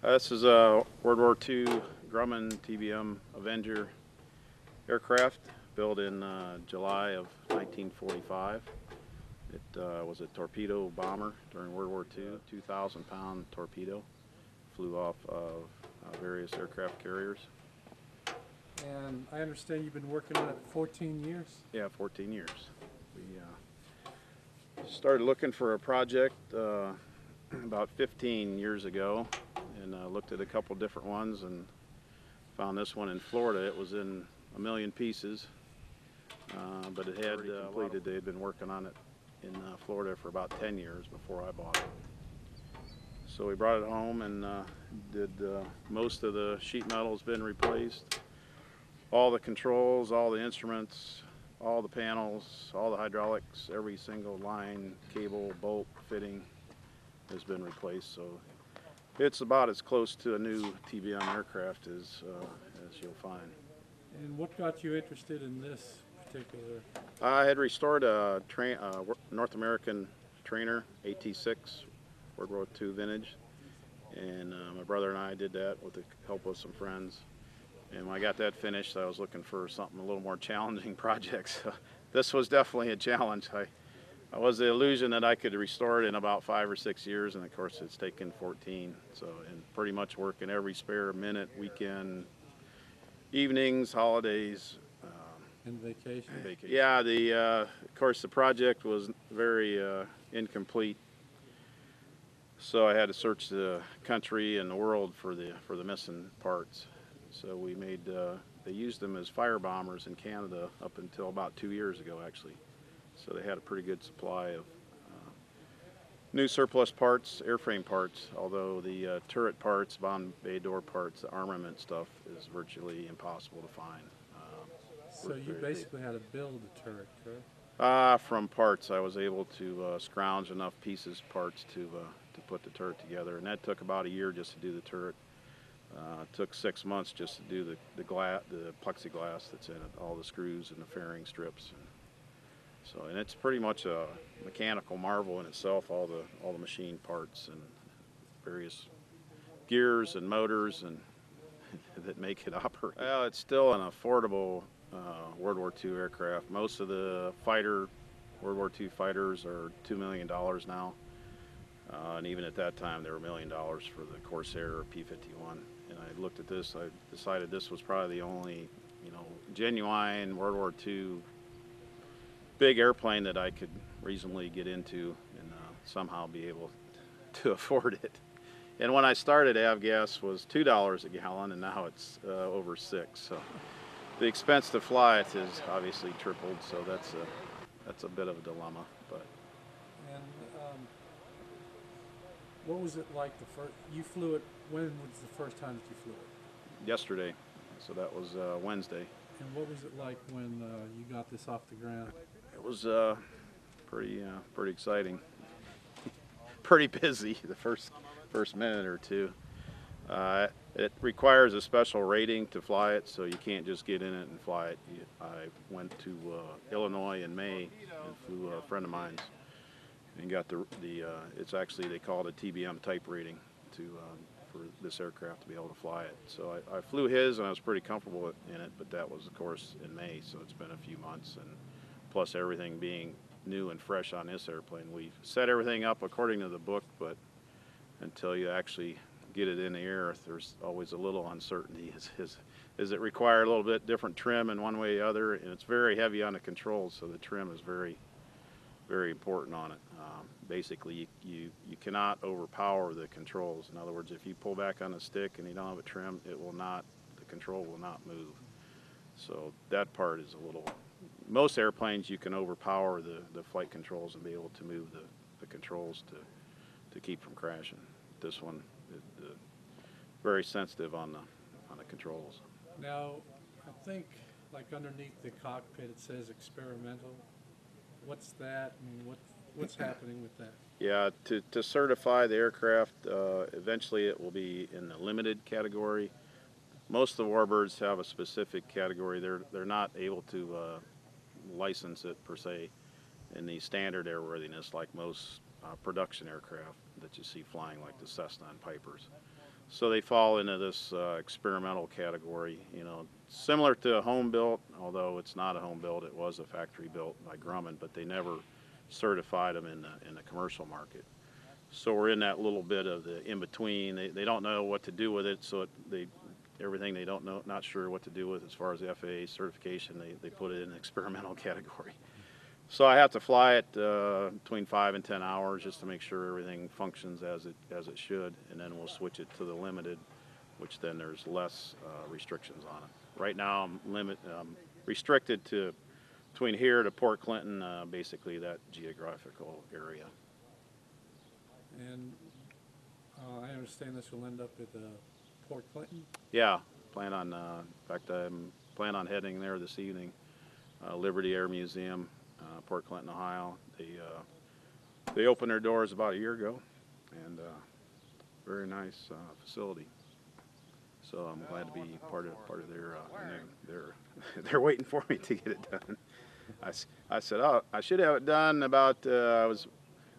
This is a World War II Grumman TBM Avenger aircraft built in July of 1945. It was a torpedo bomber during World War II, 2,000-pound torpedo. Flew off of various aircraft carriers. And I understand you've been working on it 14 years? Yeah, 14 years. We started looking for a project about 15 years ago, and looked at a couple different ones and found this one in Florida. It was in a million pieces, but it had completed. They had been working on it in Florida for about 10 years before I bought it. So we brought it home and did most of the sheet metal has been replaced. All the controls, all the instruments, all the panels, all the hydraulics, every single line, cable, bolt, fitting has been replaced. So it's about as close to a new TBM aircraft as you'll find. And what got you interested in this particular? I had restored a North American trainer, AT6, World War II vintage, and my brother and I did that with the help of some friends. And when I got that finished, I was looking for something a little more challenging project. So this was definitely a challenge. I was the illusion that I could restore it in about 5 or 6 years, and of course it's taken 14. So, and pretty much working every spare minute, weekend, evenings, holidays. And vacation? Yeah, of course the project was very incomplete. So I had to search the country and the world for the missing parts. So we made, they used them as fire bombers in Canada up until about 2 years ago, actually. So they had a pretty good supply of new surplus parts, airframe parts, although the turret parts, bomb bay door parts, the armament stuff is virtually impossible to find. So you basically had to build the turret, correct? From parts, I was able to scrounge enough parts to put the turret together, and that took about a year just to do the turret. It took 6 months just to do the plexiglass that's in it, all the screws and the fairing strips. And it's pretty much a mechanical marvel in itself, all the machine parts and various gears and motors and that make it operate. Well, it's still an affordable World War II aircraft. Most of the World War II fighters are $2 million now. And even at that time, they were $1 million for the Corsair or P-51. And I looked at this, I decided this was probably the only, genuine World War II big airplane that I could reasonably get into and somehow be able to afford it. And when I started, avgas was $2 a gallon, and now it's over $6. So the expense to fly it has obviously tripled. So that's a bit of a dilemma. But and what was it like you flew it? When was the first time that you flew it? Yesterday. So that was Wednesday. And what was it like when you got this off the ground? It was pretty exciting. Pretty busy the first minute or two. It requires a special rating to fly it, so you can't just get in it and fly it. I went to Illinois in May and flew a friend of mine's and got it's actually, they call it a TBM type rating for this aircraft to be able to fly it. So I flew his and I was pretty comfortable in it, but that was of course in May, so it's been a few months, and plus everything being new and fresh on this airplane. We've set everything up according to the book, but until you actually get it in the air, there's always a little uncertainty. Is it require a little bit different trim in one way or the other? And it's very heavy on the controls, so the trim is very, very important on it. Basically, you cannot overpower the controls. In other words, if you pull back on the stick and you don't have a trim, the control will not move. So that part is a little, most airplanes you can overpower the flight controls and be able to move the controls to keep from crashing. This one is very sensitive on the controls. Now, I think like underneath the cockpit it says experimental. What's that, and what's happening with that? Yeah, to certify the aircraft, eventually it will be in the limited category. Most of the warbirds have a specific category. They're not able to license it per se in the standard airworthiness like most production aircraft that you see flying, like the Cessna and Pipers. So they fall into this experimental category, you know, similar to a home built, although it's not a home built, it was a factory built by Grumman, but they never certified them in the commercial market. So we're in that little bit of the in between. They don't know what to do with it, so everything they don't know, not sure what to do with as far as the FAA certification, they put it in the experimental category. So I have to fly it between 5 and 10 hours just to make sure everything functions as it should, and then we'll switch it to the limited, which then there's less restrictions on it. Right now I'm restricted to between here to Port Clinton, basically that geographical area. And I understand this will end up at Port Clinton? Yeah, plan on, in fact I plan on heading there this evening. Liberty Air Museum, Port Clinton, Ohio. They opened their doors about a year ago, and very nice facility. So I'm glad to be part of their. They're waiting for me to get it done. I said, oh, I should have it done about. I was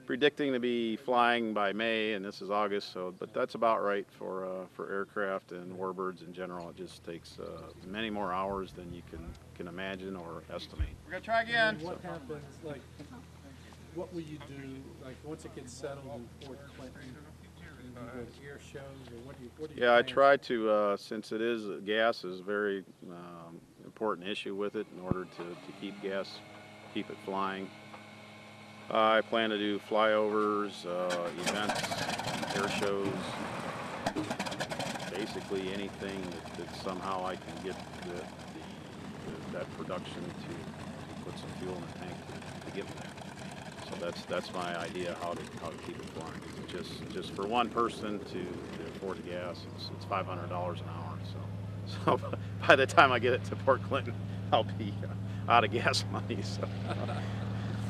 predicting to be flying by May, and this is August. So, but that's about right for aircraft and warbirds in general. It just takes many more hours than you can imagine or estimate. We're gonna try again. And what happens, like, what will you do, like, once it gets settled in Port Clinton? Do you go to air shows, or what do you Yeah, I plan? try to, since it is, gas is a very important issue with it in order to keep keep it flying. I plan to do flyovers, events, air shows, basically anything that somehow I can get that production to put some fuel in the tank to get me there. So that's my idea how to keep it flying. Just for one person to afford the gas, it's $500 an hour. So by the time I get it to Port Clinton, I'll be out of gas money. So.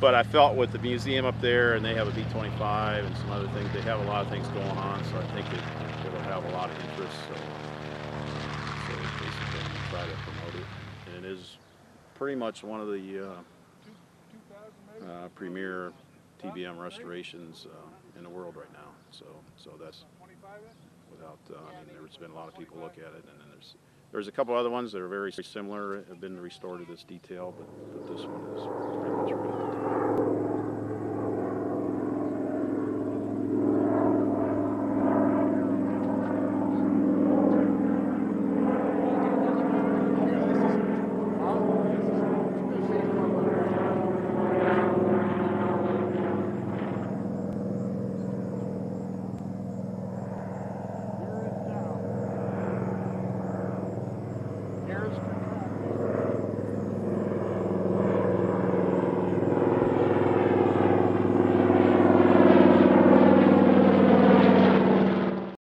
But I felt with the museum up there, and they have a B-25 and some other things, they have a lot of things going on, so I think it'll have a lot of interest. So basically, I'm gonna try to promote it, and it is pretty much one of the premier TBM restorations in the world right now. So that's without. I mean, there's been a lot of people look at it, and then there's a couple other ones that are very similar, have been restored to this detail, but this one is pretty much ready to do.